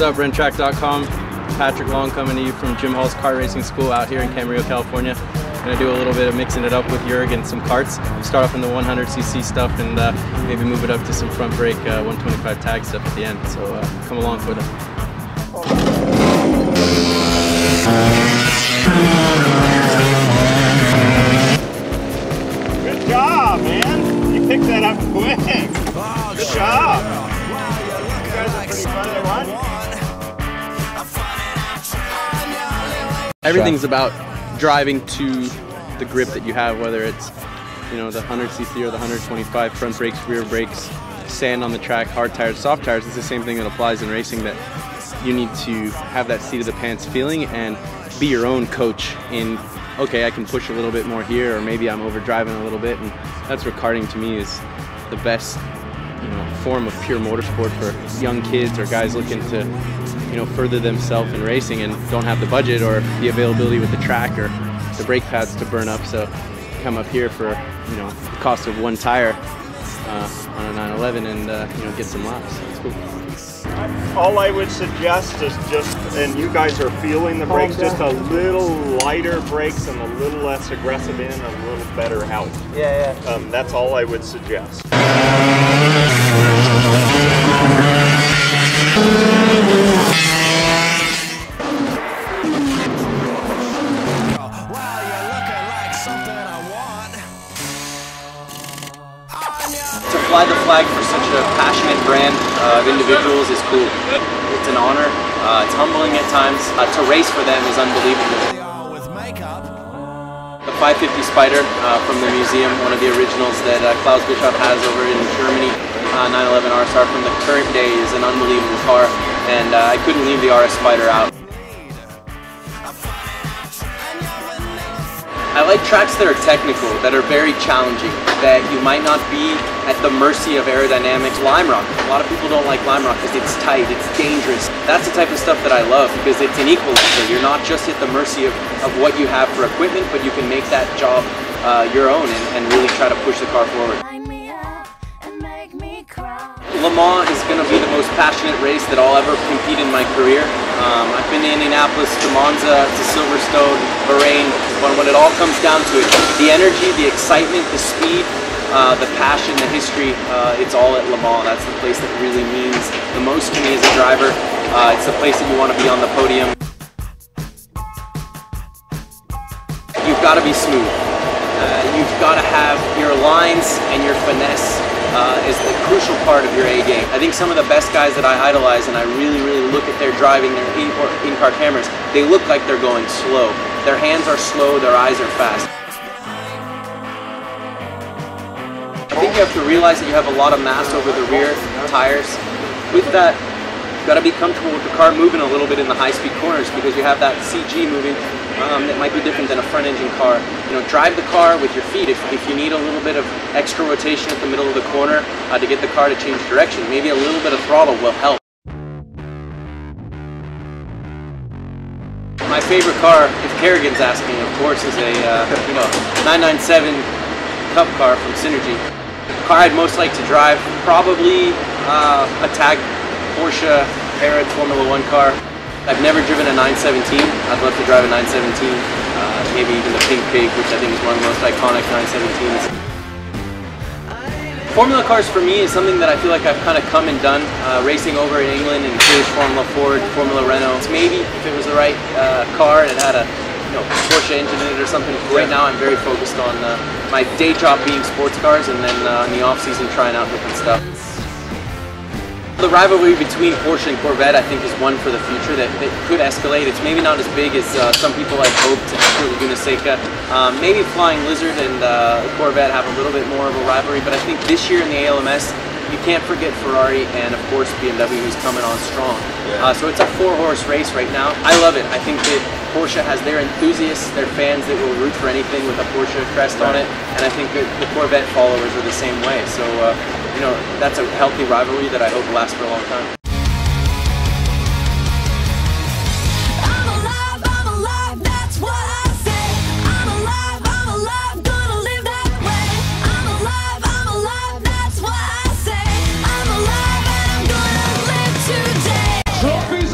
up, renttrack.com. Patrick Long coming to you from Jim Hall's Kart Racing School out here in Camarillo, California. Gonna do a little bit of mixing it up with Jurg and some karts. Start off in the 100cc stuff and maybe move it up to some front brake 125 tag stuff at the end. So come along for it. Good job, man. You picked that up quick. Good job. You guys are pretty fun to run. Everything's about driving to the grip that you have, whether it's, you know, the 100cc or the 125, front brakes, rear brakes, sand on the track, hard tires, soft tires. It's the same thing that applies in racing, that you need to have that seat of the pants feeling and be your own coach in, okay, I can push a little bit more here, or maybe I'm overdriving a little bit. And that's where karting to me is the best, you know, form of pure motorsport for young kids or guys looking to, you know, further themselves in racing and don't have the budget or the availability with the track or the brake pads to burn up. So come up here for, you know, the cost of one tire on a 911 and you know, get some laps. So it's cool. All I would suggest is just, and you guys are feeling the brakes, just a little lighter brakes and a little less aggressive in, a little better out. Yeah. That's all I would suggest. To fly the flag for such a passionate brand of individuals is cool. It's an honor. It's humbling at times. To race for them is unbelievable. The 550 Spider from the museum, one of the originals that Klaus Bischoff has over in Germany. 911 RSR from the current day is an unbelievable car, and I couldn't leave the RS Spider out. I like tracks that are technical, that are very challenging, that you might not be at the mercy of aerodynamics. Lime Rock. A lot of people don't like Lime Rock because it's tight, it's dangerous. That's the type of stuff that I love because it's an equalizer. You're not just at the mercy of what you have for equipment, but you can make that job your own and really try to push the car forward. Le Mans is going to be the most passionate race that I'll ever compete in my career. I've been to Indianapolis, to Monza, to Silverstone, Bahrain, but when it all comes down to it, the energy, the excitement, the speed, the passion, the history, it's all at Le Mans. That's the place that really means the most to me as a driver. It's the place that you want to be on the podium. You've got to be smooth. You've got to have your lines and your finesse is the crucial part of your A game. I think some of the best guys that I idolize, and I really look at their driving, their in-car cameras, they look like they're going slow. Their hands are slow, their eyes are fast. I think you have to realize that you have a lot of mass over the rear tires. With that, you've got to be comfortable with the car moving a little bit in the high-speed corners because you have that CG moving that might be different than a front-engine car. You know, drive the car with your feet. If you need a little bit of extra rotation at the middle of the corner to get the car to change direction, maybe a little bit of throttle will help. My favorite car, if Kerrigan's asking, of course, is a 997 Cup car from Synergy. The car I'd most like to drive, probably a tag Porsche Parrot Formula 1 car. I've never driven a 917. I'd love to drive a 917, maybe even the Pink Pig, which I think is one of the most iconic 917s. Formula cars for me is something that I feel like I've kind of come and done, racing over in England in British Formula Ford, Formula Renault. Maybe if it was the right car and it had a Porsche engine in it or something. Right now I'm very focused on my day job being sports cars, and then in the off season trying out different stuff. The rivalry between Porsche and Corvette, I think, is one for the future that could escalate. It's maybe not as big as some people had hoped for Laguna Seca. Maybe Flying Lizard and Corvette have a little bit more of a rivalry, but I think this year in the ALMS, you can't forget Ferrari and, of course, BMW, who's coming on strong. So it's a four-horse race right now. I love it. I think that Porsche has their enthusiasts, their fans that will root for anything with a Porsche crest on it, and I think that the Corvette followers are the same way. So, that's a healthy rivalry that I hope lasts for a long time. Trophies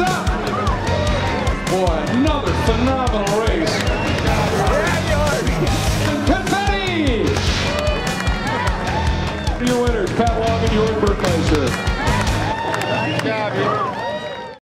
boy, another phenomenal race. Confetti! Your winners, Pat Long and Jordan Burkmeister. Good job,